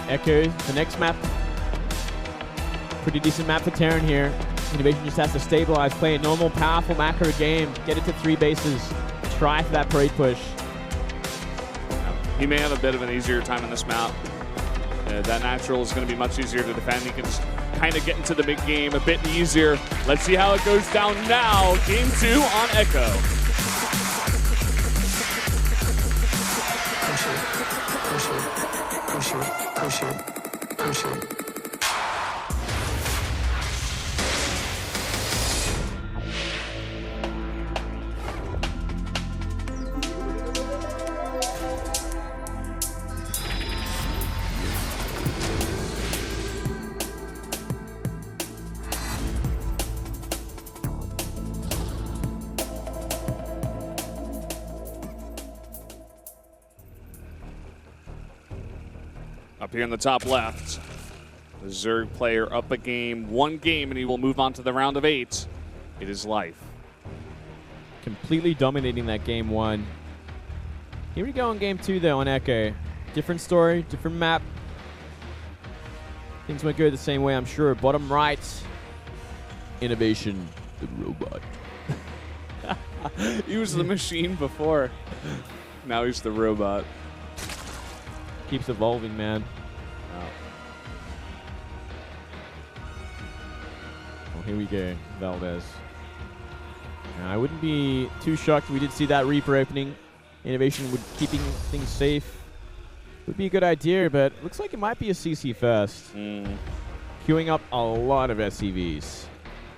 Echo, the next map. Pretty decent map for Terran here. INnoVation just has to stabilize, play a normal, powerful macro game, get it to 3 bases, try for that parade push. He may have a bit of an easier time in this map. That natural is going to be much easier to defend. He can just kind of get into the big game a bit easier. Let's see how it goes down now. Game 2 on Echo. Push it, push it, push it, push it, push it. Up here in the top left, the Zerg player up a game, 1 game, and he will move on to the round of 8. It is Life. Completely dominating that game 1. Here we go in game 2 though on Echo. Different story, different map. Things won't go the same way, I'm sure. Bottom right, INnoVation, the robot. He was the machine before. Now he's the robot. Keeps evolving, man. Well, here we go, Valdez. Now, I wouldn't be too shocked if we did see that Reaper opening. INnoVation would keeping things safe. Would be a good idea, but looks like it might be a CC first. Queuing up a lot of SCVs.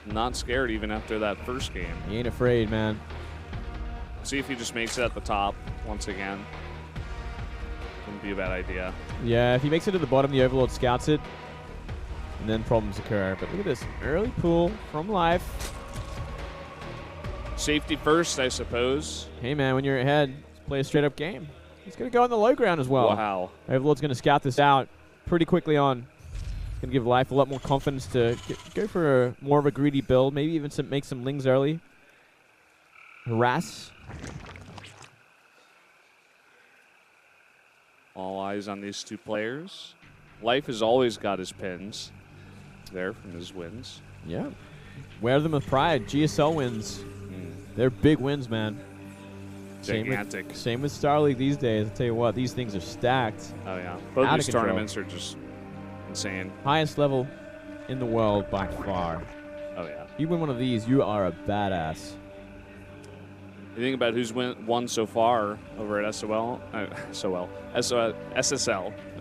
Not scared even after that first game. He ain't afraid, man. See if he just makes it at the top once again. Wouldn't be a bad idea. Yeah, if he makes it to the bottom, the Overlord scouts it. And then problems occur. But look at this. Early pull from Life. Safety first, I suppose. Hey, man, when you're ahead, play a straight-up game. He's going to go on the low ground as well. Wow. Overlord's going to scout this out pretty quickly on. Going to give Life a lot more confidence to go for more of a greedy build. Maybe even make some lings early. Harass. All eyes on these 2 players. Life has always got his pins there from his wins. Yeah. Wear them with pride. GSL wins. They're big wins, man. Gigantic. Same with Star League these days. I'll tell you what, these things are stacked. Oh, yeah. Both Out of these control. tournaments are just insane. Highest level in the world by far. Oh, yeah. You win one of these, you are a badass. You think about who's won so far over at SSL.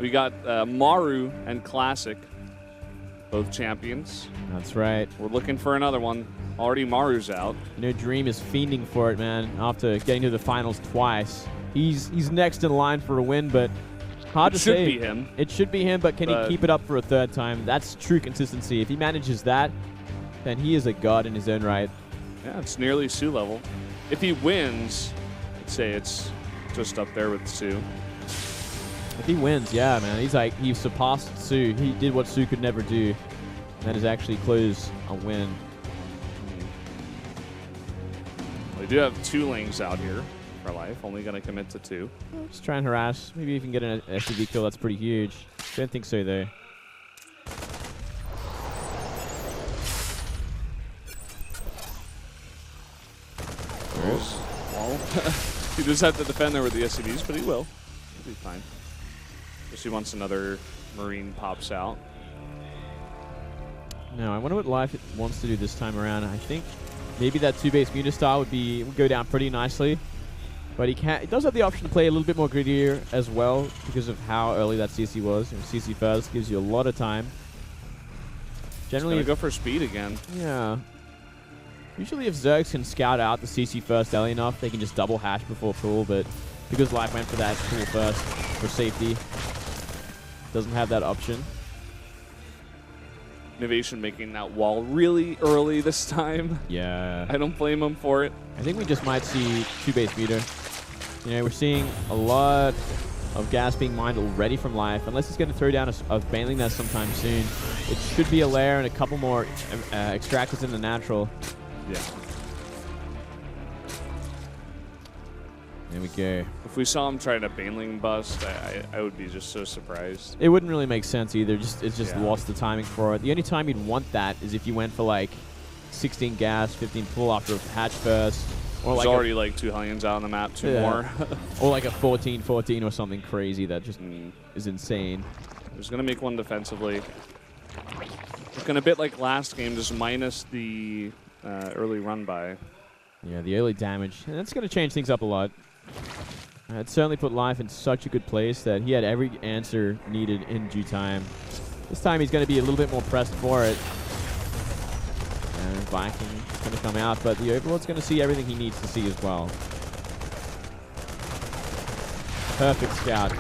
We got Maru and Classic, both champions. That's right. We're looking for another one. Already Maru's out. You know, Dream is fiending for it, man, after getting to the finals twice. He's next in line for a win, but hard to say. It should be him. It should be him, but can he keep it up for a 3rd time? That's true consistency. If he manages that, then he is a god in his own right. Yeah, it's nearly Sue level. If he wins, I'd say it's just up there with Sue. If he wins, yeah, man. He surpassed Sue. He did what Sue could never do. And that is actually close a win. We do have 2 lings out here for Life. Only going to commit to 2. Just try and harass. Maybe you can get an SCV kill. That's pretty huge. Don't think so, though. Well, he does have to defend there with the SCVs, but he will. He'll be fine. Especially once another Marine pops out. No, I wonder what Life wants to do this time around. I think maybe that 2-base Mutastar would go down pretty nicely. But he does have the option to play a little bit more greedier as well because of how early that CC was. You know, CC first gives you a lot of time. Generally, go for speed again. Yeah. Usually if Zergs can scout out the CC first early enough, they can just double hash before pool, but because Life went for that pool first for safety, doesn't have that option. INnoVation making that wall really early this time. Yeah. I don't blame him for it. I think we just might see 2-base meter. You know, we're seeing a lot of gas being mined already from Life. Unless he's going to throw down a Baneling Nest sometime soon, it should be a lair and a couple more extractors in the natural. Yeah. There we go. If we saw him try to Baneling bust, I would be just so surprised. It wouldn't really make sense either. It's just Yeah. lost the timing for it. The only time you'd want that is if you went for like 16 gas, 15 pull after a hatch first. Or There's like already like 2 Hellions out on the map, 2 Yeah. more. or like a 14-14 or something crazy that just is insane. He's going to make one defensively. Looking a bit like last game, just minus the early run by. Yeah, the early damage. And that's going to change things up a lot. It certainly put Life in such a good place that he had every answer needed in due time. This time he's going to be a little bit more pressed for it. And Viking is going to come out, but the Overlord's going to see everything he needs to see as well. Perfect scout.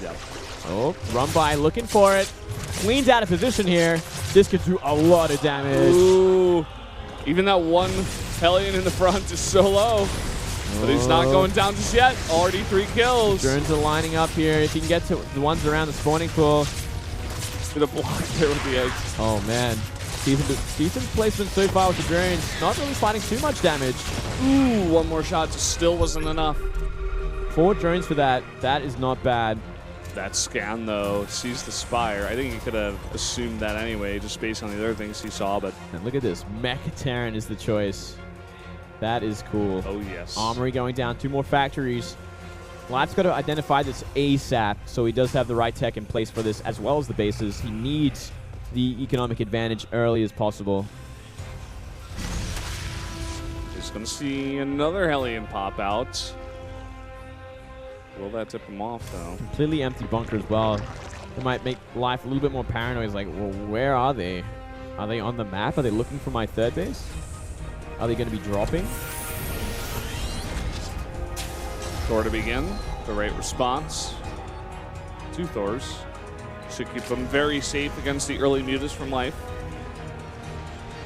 Yep. Oh, run by, looking for it. Cleans out of position here. This could do a lot of damage. Ooh. Even that one Hellion in the front is so low. But he's not going down just yet. Already 3 kills. Drones are lining up here. If he can get to the ones around the spawning pool. Gonna block there with the eggs. Oh, man. Decent placement so far with the drones. Not really fighting too much damage. Ooh, one more shot just still wasn't enough. 4 drones for that. That is not bad. That scan, though, sees the Spire. I think he could have assumed that anyway, just based on the other things he saw, but... And look at this. Mecha Terran is the choice. That is cool. Oh, yes. Armory going down. 2 more factories. Lat's got to identify this ASAP, so he does have the right tech in place for this, as well as the bases. He needs the economic advantage early as possible. Just going to see another Hellion pop out. Will that tip him off, though? Completely empty bunker as well. It might make Life a little bit more paranoid. He's like, well, where are they? Are they on the map? Are they looking for my third base? Are they going to be dropping? Thor to begin. The right response. 2 Thors. Should keep them very safe against the early mutas from Life.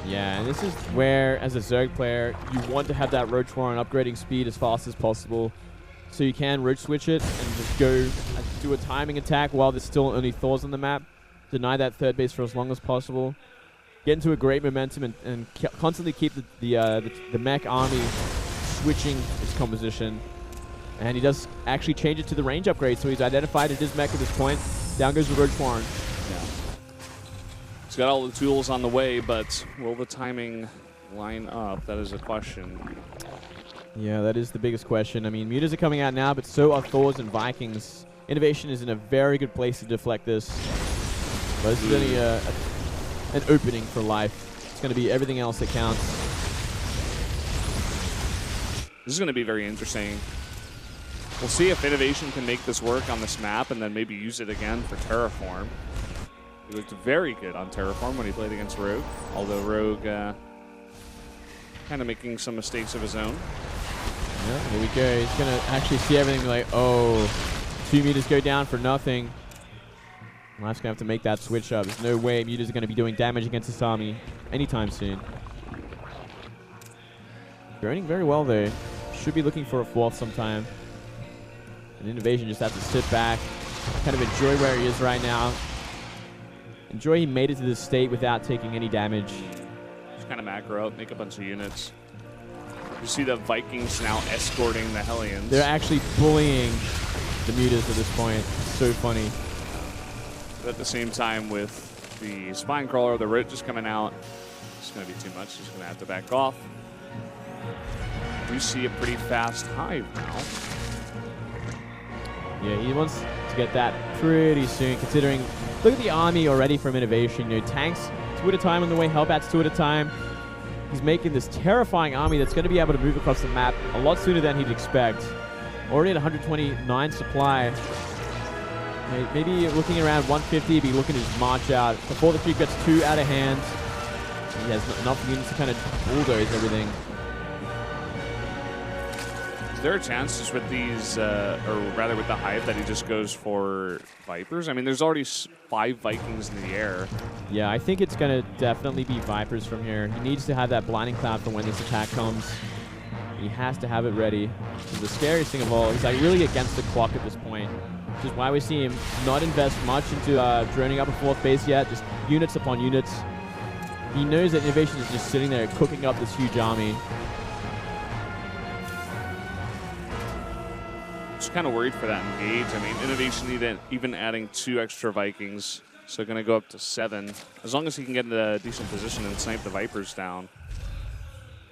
Yeah, and this is where, as a Zerg player, you want to have that Roach War on upgrading speed as fast as possible. So you can Roach switch it and just go do a timing attack while there's still only Thors on the map. Deny that third base for as long as possible. Get into a great momentum and constantly keep the mech army switching its composition. And he does actually change it to the range upgrade, so he's identified it is mech at this point. Down goes the Roach Warren. Yeah. He's got all the tools on the way, but will the timing line up? That is a question. Yeah, that is the biggest question. I mean, mutas are coming out now, but so are Thors and Vikings. INnoVation is in a very good place to deflect this. But this is only an opening for Life. It's going to be everything else that counts. This is going to be very interesting. We'll see if INnoVation can make this work on this map and then maybe use it again for Terraform. He looked very good on Terraform when he played against Rogue, although Rogue kind of making some mistakes of his own. Yeah, here we go. He's going to actually see everything like, oh, 2 meters go down for nothing. Life's going to have to make that switch up. There's no way mutas are going to be doing damage against this army anytime soon. Droning very well, though. Should be looking for a 4th sometime. And INnoVation just has to sit back, kind of enjoy where he is right now. Enjoy he made it to this state without taking any damage. Just kind of macro out, make a bunch of units. You see the Vikings now escorting the Hellions. They're actually bullying the mutas at this point. It's so funny. But at the same time, with the Spine Crawler, the Roach just coming out, it's going to be too much. He's going to have to back off. We see a pretty fast hive now. Yeah, he wants to get that pretty soon, considering, look at the army already from INnoVation. You know, tanks 2 at a time on the way, Hellbats 2 at a time. He's making this terrifying army that's going to be able to move across the map a lot sooner than he'd expect. Already at 129 supply. Maybe looking around 150, be looking to march out before the creep gets too out of hand. He has enough units to kind of bulldoze everything. Is there a chance just with these, or rather with the Hive, that he just goes for Vipers? I mean, there's already 5 Vikings in the air. Yeah, I think it's going to definitely be Vipers from here. He needs to have that Blinding Cloud for when this attack comes. He has to have it ready. The scariest thing of all, he's like really against the clock at this point. Which is why we see him not invest much into droning up a 4th base yet, just units upon units. He knows that INnoVation is just sitting there cooking up this huge army. kind of worried for that engage. I mean, INnoVation even adding 2 extra Vikings, so going to go up to 7. As long as he can get in a decent position and snipe the Vipers down,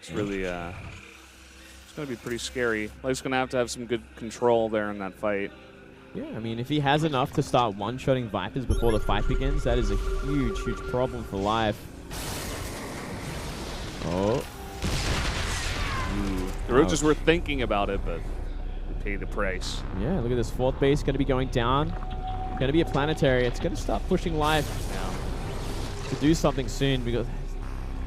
it's really it's going to be pretty scary. Life's going to have some good control there in that fight. Yeah, I mean, if he has enough to start one-shotting Vipers before the fight begins, that is a huge, huge problem for Life. Oh. The Roaches were thinking about it, but they pay the price. Yeah, look at this 4th base going to be going down. Going to be a planetary. It's going to start pushing Life to do something soon, because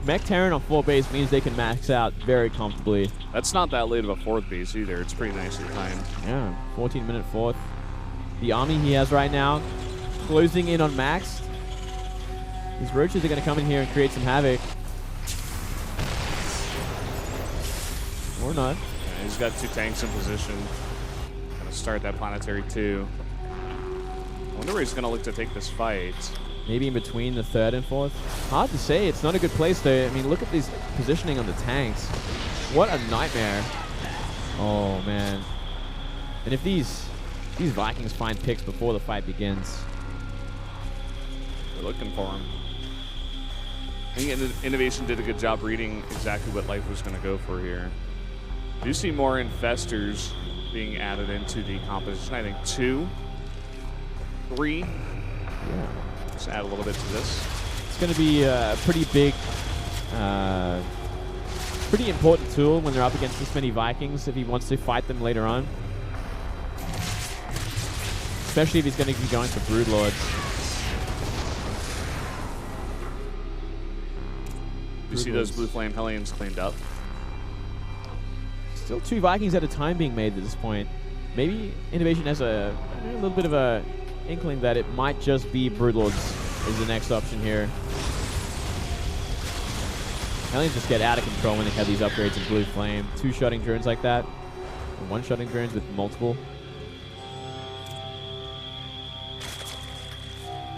Mech Terran on 4th base means they can max out very comfortably. That's not that late of a 4th base either. It's pretty nicely timed. Yeah, 14-minute 4th. The army he has right now, closing in on max. These Roaches are going to come in here and create some havoc. Or not. Yeah, he's got 2 tanks in position. Going to start that planetary too. I wonder where he's going to look to take this fight. Maybe in between the 3rd and 4th. Hard to say. It's not a good place though. I mean, look at this positioning on the tanks. What a nightmare. Oh man. And if these Vikings find picks before the fight begins, we're looking for him. I think INnoVation did a good job reading exactly what Life was going to go for here. I do see more infestors being added into the composition. I think 2, 3. Yeah. Just add a little bit to this. It's going to be a pretty big, pretty important tool when they're up against this many Vikings if he wants to fight them later on. Especially if he's going to be going for Broodlords. You see those Blue Flame Hellions cleaned up. Still 2 Vikings at a time being made at this point. Maybe INnoVation has a little bit of a inkling that it might just be Broodlords is the next option here. Hellions just get out of control when they have these upgrades in Blue Flame. 2-shotting drones like that. And 1-shotting drones with multiple.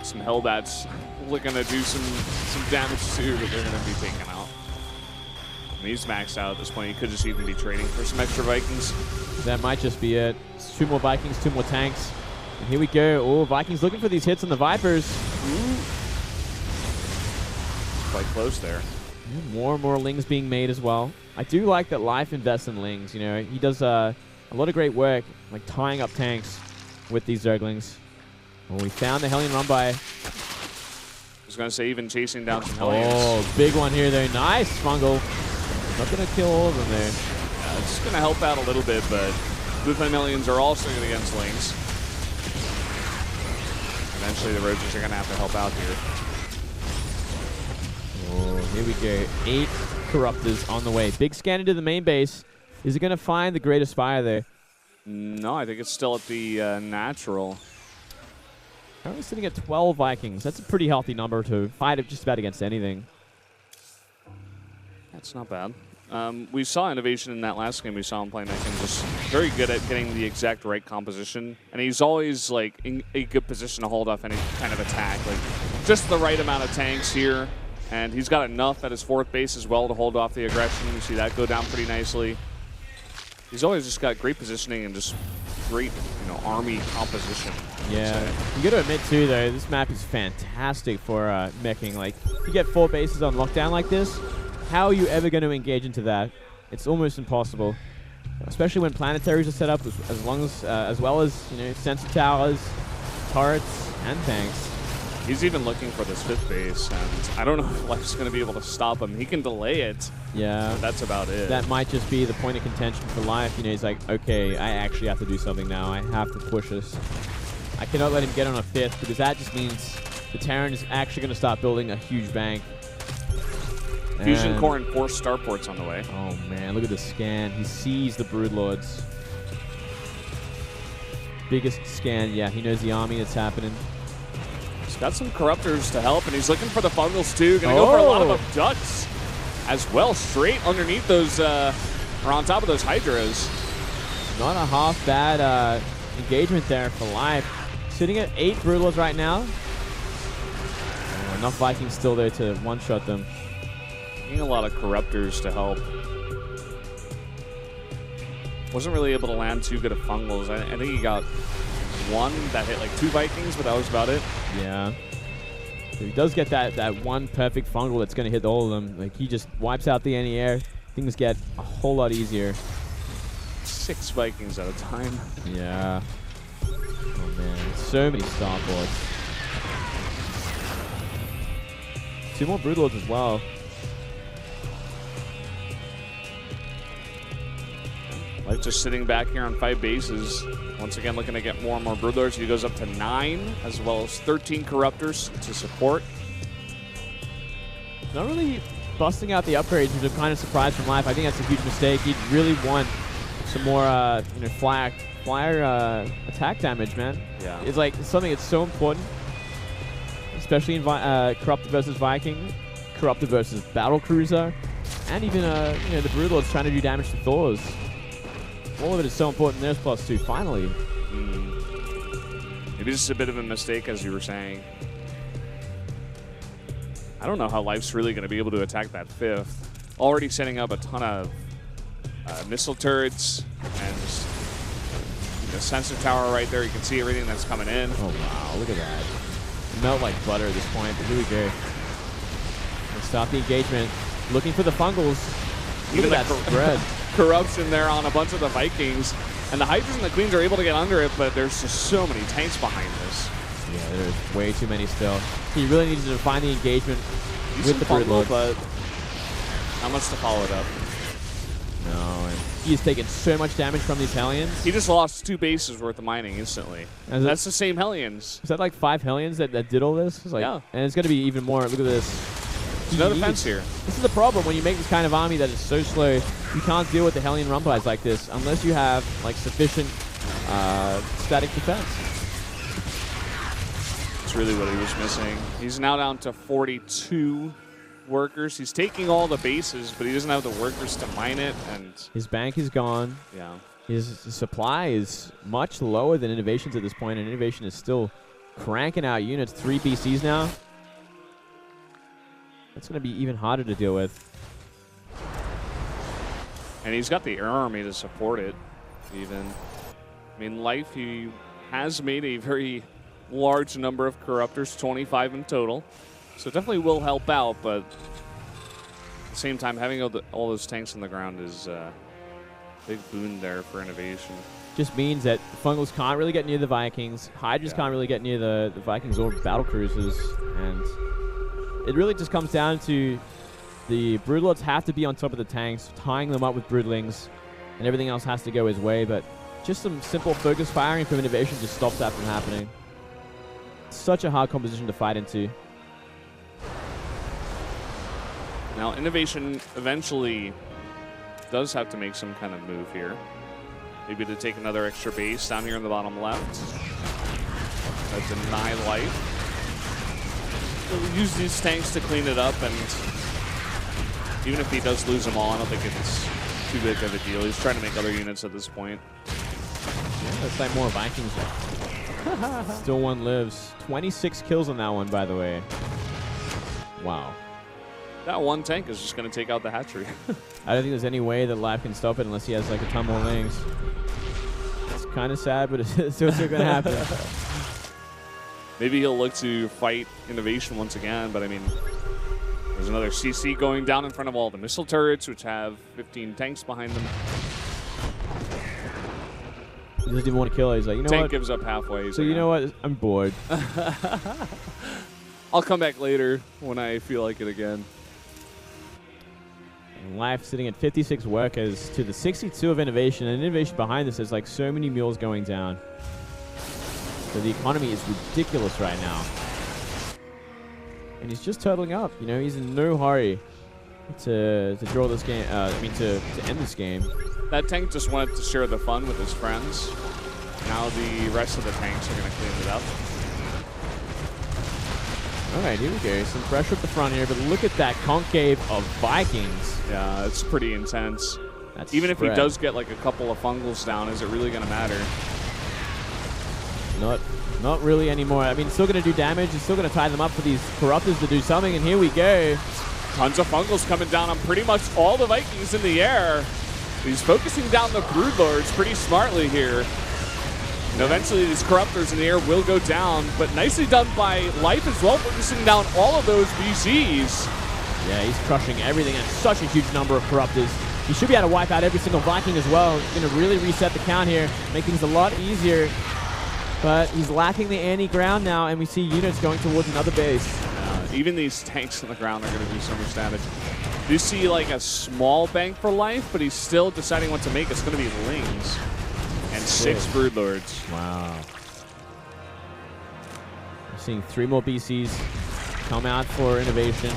Some Hellbats looking to do some damage too, but they're going to be taken out. I mean, he's maxed out at this point. He could just even be trading for some extra Vikings. That might just be it. It's 2 more Vikings, 2 more tanks. And here we go. Oh, Vikings looking for these hits on the Vipers. Quite close there. More and more Lings being made as well. I do like that Life invests in Lings. You know, he does a lot of great work, like tying up tanks with these Zerglings. Well, we found the Hellion run by. I was going to say even chasing down some Hellions. Oh, big one here though. Nice, Fungal. Not going to kill all of them there. Yeah, it's going to help out a little bit, but Blue Flame Hellions are also good against Lings. Eventually the Roaches are going to have to help out here. Oh, here we go. 8 Corruptors on the way. Big scan into the main base. Is he going to find the Greatest Fire there? No, I think it's still at the natural. Currently sitting at 12 Vikings. That's a pretty healthy number to fight just about against anything. That's not bad. We saw INnoVation in that last game. We saw him playing that game, just very good at getting the exact right composition. And he's always like in a good position to hold off any kind of attack. Like just the right amount of tanks here. And he's got enough at his 4th base as well to hold off the aggression. You see that go down pretty nicely. He's always just got great positioning and just great, army composition. Yeah, you got to admit too, though, this map is fantastic for meching. Like, if you get 4 bases on lockdown like this, how are you ever going to engage into that? It's almost impossible, especially when planetaries are set up as well as sensor towers, turrets, and tanks. He's even looking for this 5th base, and I don't know if Life's going to be able to stop him. He can delay it. Yeah, but that's about it. That might just be the point of contention for Life. He's like, okay, I actually have to do something now. I have to push this. I cannot let him get on a 5th, because that just means the Terran is actually going to start building a huge bank. Fusion core and 4 starports on the way. Oh man, look at the scan. He sees the Broodlords. Biggest scan. Yeah, he knows the army that's happening. He's got some Corruptors to help, and he's looking for the Fungals too. Gonna go for a lot of Abducts as well, straight underneath those, or on top of those Hydras. Not a half bad engagement there for Life. Sitting at 8 Broodlords right now. Enough Vikings still there to one-shot them. Getting a lot of Corruptors to help. Wasn't really able to land too good of fungals. I think he got one that hit like 2 Vikings, but that was about it. Yeah. So he does get that one perfect fungal that's going to hit all of them. Like, he just wipes out the anti-air. Things get a whole lot easier. 6 Vikings at a time. Yeah. Oh, man. So many Starports. 2 more Broodlords as well. Life just sitting back here on 5 bases. Once again, looking to get more and more Broodlords. He goes up to 9, as well as 13 Corruptors to support. Not really busting out the upgrades, which I'm kind of surprised from Life. I think that's a huge mistake. He'd really want some more flyer attack damage, man. Yeah. It's like something that's so important, especially in Corruptor versus Viking, Corruptor versus Battle Cruiser, and even the Broodlords trying to do damage to Thors. All of it is so important. There's +2, finally. Maybe just a bit of a mistake, as you were saying. I don't know how Life's really going to be able to attack that 5th. Already setting up a ton of missile turrets and just the sensor tower right there. You can see everything that's coming in. Oh, wow. Look at that. Melt like butter at this point, but here we go. Let's stop the engagement. Looking for the fungals. Look at that spread. Corruption there on a bunch of the Vikings. And the Hydras and the Queens are able to get under it, but there's just so many tanks behind this. Yeah, there's way too many still. He really needs to define the engagement with the Broodlord, but not much to follow it up. No, and he's taken so much damage from these Hellions. He just lost 2 bases worth of mining instantly. That's the same Hellions. Is that like 5 Hellions that did all this? It's like, yeah. And it's going to be even more. Look at this. There's no defense here. This is the problem when you make this kind of army that is so slow. You can't deal with the Hellion Rumpies like this unless you have like sufficient static defense. That's really what he was missing. He's now down to 42 workers. He's taking all the bases, but he doesn't have the workers to mine it. And his bank is gone. Yeah. His supply is much lower than INnoVation's at this point, and INnoVation is still cranking out units. 3 BCs now. That's going to be even harder to deal with. And he's got the air army to support it, even. I mean, Life, he has made a very large number of Corruptors, 25 in total. So it definitely will help out, but at the same time, having all those tanks on the ground is a big boon there for INnoVation. Just means that Fungals can't really get near the Vikings. Hydras can't really get near the Vikings or battle cruisers. And it really just comes down to the Broodlords have to be on top of the tanks, tying them up with Broodlings, and everything else has to go his way. But just some simple focus firing from INnoVation just stops that from happening. It's such a hard composition to fight into. Now, INnoVation eventually does have to make some kind of move here. Maybe to take another extra base down here in the bottom left. Deny Life. He'll use these tanks to clean it up, and even if he does lose them all, I don't think it's too big of a deal. He's trying to make other units at this point. Yeah, looks like more Vikings. Still one lives. 26 kills on that one, by the way. Wow. That one tank is just going to take out the hatchery. I don't think there's any way that Life can stop it unless he has like a ton more lings. It's kind of sad, but it's still going to happen. Maybe he'll look to fight INnoVation once again, but I mean, there's another CC going down in front of all the missile turrets, which have 15 tanks behind them. He doesn't even want to kill it. He's like, you know Tank what? gives up halfway. So you know what? I'm bored. I'll come back later when I feel like it again. And Life sitting at 56 workers to the 62 of INnoVation, and INnoVation behind this is like so many mules going down. So the economy is ridiculous right now. And he's just turtling up. You know, he's in no hurry to draw this game. To end this game. That tank just wanted to share the fun with his friends. Now the rest of the tanks are going to clean it up. All right, here we go. Some pressure at the front here, but look at that concave of Vikings. Yeah, it's pretty intense. That's Even spread. if he does get like a couple of fungals down, is it really going to matter? Not really anymore. I mean, it's still going to do damage. It's still going to tie them up for these Corruptors to do something, and here we go. Tons of fungals coming down on pretty much all the Vikings in the air. He's focusing down the Broodlords pretty smartly here. And eventually these Corruptors in the air will go down, but nicely done by Life as well, focusing down all of those BCs. Yeah, he's crushing everything, and such a huge number of Corruptors. He should be able to wipe out every single Viking as well. He's going to really reset the count here, make things a lot easier. But he's lacking the anti-ground now, and we see units going towards another base. Even these tanks on the ground are going to do so much damage. You see like a small bank for Life, but he's still deciding what to make. It's going to be Lings and 6 Broodlords. Wow. We're seeing 3 more BCs come out for INnoVation.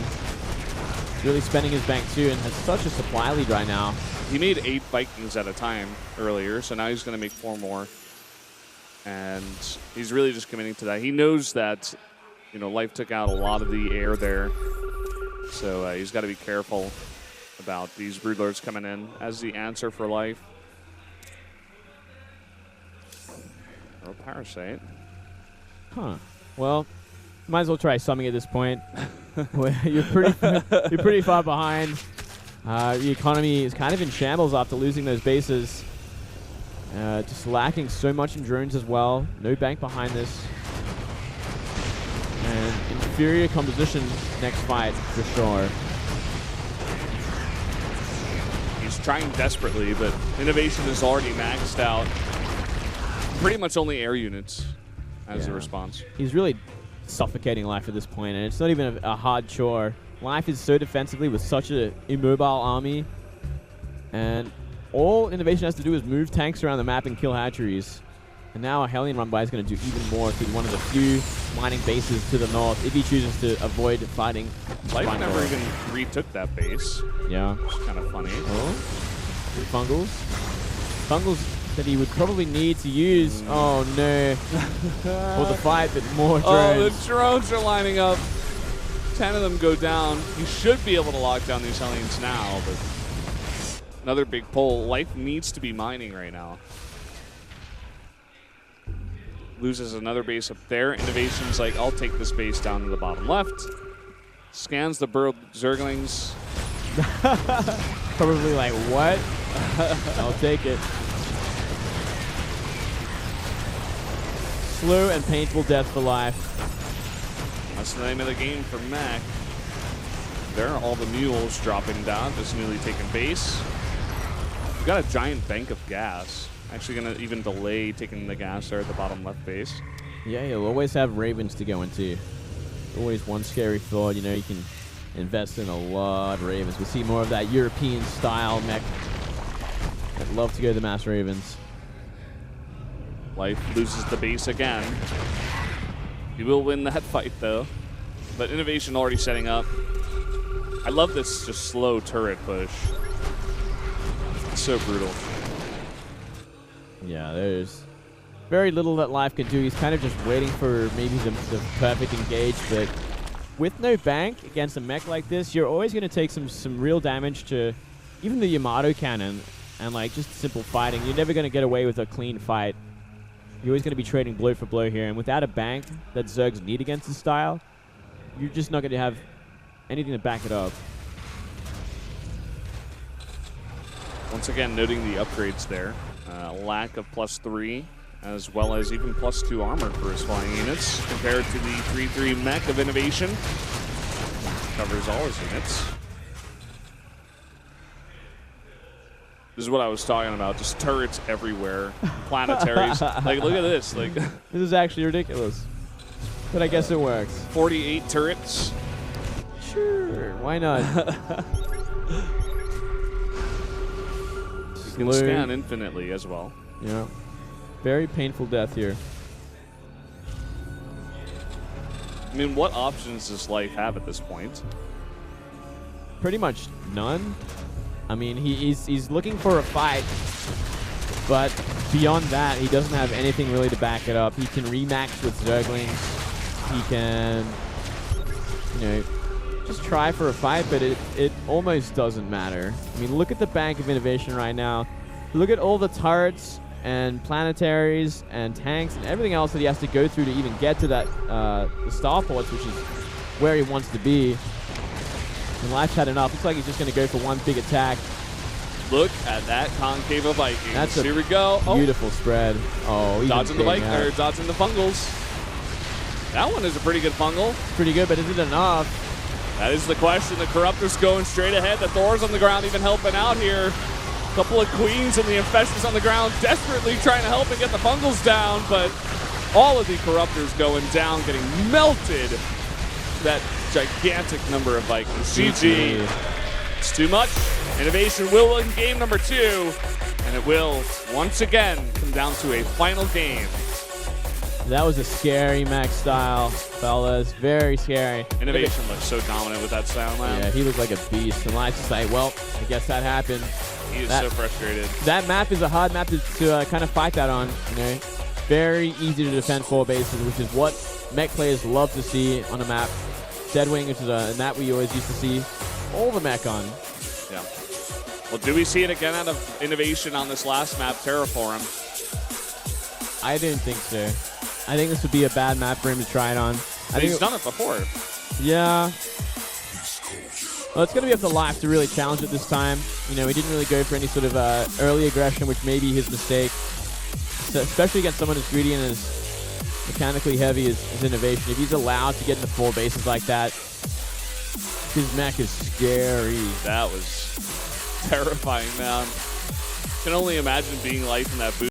Really spending his bank too, and has such a supply lead right now. He made 8 Vikings at a time earlier, so now he's going to make 4 more. And he's really just committing to that. He knows that, you know, Life took out a lot of the air there. So he's got to be careful about these Broodlords coming in as the answer for Life. Or Parasite. Huh. Well, might as well try something at this point. you're pretty far behind. The economy is kind of in shambles after losing those bases. Just lacking so much in drones as well. No bank behind this. And inferior composition next fight for sure. He's trying desperately, but INnoVation is already maxed out. Pretty much only air units as a response. He's really suffocating Life at this point, and it's not even a hard chore. Life is so defensively with such an immobile army, and all INnoVation has to do is move tanks around the map and kill hatcheries. And now a Hellion run by is going to do even more through one of the few mining bases to the north if he chooses to avoid fighting. Life never even retook that base. Yeah. Which is kind of funny. Oh. Fungals. Fungals that he would probably need to use. Oh no. For the fight, but more drones. Oh, the drones are lining up. 10 of them go down. He should be able to lock down these Hellions now, but another big pull. Life needs to be mining right now. Loses another base up there. INnoVation's like, I'll take this base down to the bottom left. Scans the burrowed Zerglings. Probably like, what? I'll take it. Slow and painful death for Life. That's the name of the game for Mac. There are all the mules dropping down. This newly taken base. We've got a giant bank of gas. Actually going to even delay taking the gas there at the bottom left base. Yeah, you'll always have Ravens to go into. Always one scary thought. You know, you can invest in a lot of Ravens. We'll see more of that European style mech. I'd love to go to the Mass Ravens. Life loses the base again. He will win that fight though. But INnoVation already setting up. I love this just slow turret push. It's so brutal. Yeah, there's very little that Life can do. He's kind of just waiting for maybe the perfect engage, but with no bank against a mech like this, you're always going to take some real damage to even the Yamato cannon and like just simple fighting. You're never going to get away with a clean fight. You're always going to be trading blow for blow here, and without a bank that Zergs need against his style, you're just not going to have anything to back it up. Once again, noting the upgrades there. Lack of +3, as well as even +2 armor for his flying units, compared to the 3-3 mech of INnoVation. Covers all his units. This is what I was talking about, just turrets everywhere, planetaries. Like, look at this. Like, this is actually ridiculous, but I guess it works. 48 turrets. Sure, why not? You can scan infinitely as well. Yeah. Very painful death here. I mean, what options does Life have at this point? Pretty much none. I mean, he's looking for a fight, but beyond that, he doesn't have anything really to back it up. He can remax with Zerglings. He can, you know, just try for a fight, but it almost doesn't matter. I mean, look at the bank of INnoVation right now. Look at all the turrets and planetaries and tanks and everything else that he has to go through to even get to that the starports, which is where he wants to be. And Life's had enough. Looks like he's just going to go for one big attack. Look at that concave of Vikings. That's a Here we go. Beautiful spread. Oh, he's Dodging the big bike, out. or dodging the fungals. That one is a pretty good fungal. Pretty good, but is it enough? That is the question. The Corruptor's going straight ahead. The Thor's on the ground, even helping out here. A couple of Queens and the Infestus on the ground, desperately trying to help and get the fungals down, but all of the Corruptors going down, getting melted. That gigantic number of Vikings. GG. It's too much. INnoVation will win game number 2, and it will once again come down to a final game. That was a scary max style, fellas. Very scary. INnoVation looks so dominant with that sound lamp. Yeah, he looked like a beast. And Lights just like, well, I guess that happened. He is so frustrated. That map is a hard map to kind of fight that on. You know, very easy to defend 4 bases, which is what mech players love to see on a map. Deadwing, which is a map we always used to see all the mech on. Yeah. Well, do we see it again out of INnoVation on this last map, Terraform? I didn't think so. I think this would be a bad map for him to try it on. But he's done it before. Yeah. Well, it's going to be up to Life to really challenge it this time. You know, he didn't really go for any sort of early aggression, which may be his mistake. So, especially against someone as greedy and as mechanically heavy as INnoVation. If he's allowed to get into 4 bases like that, his mech is scary. That was terrifying, man. Can only imagine being Life in that booth.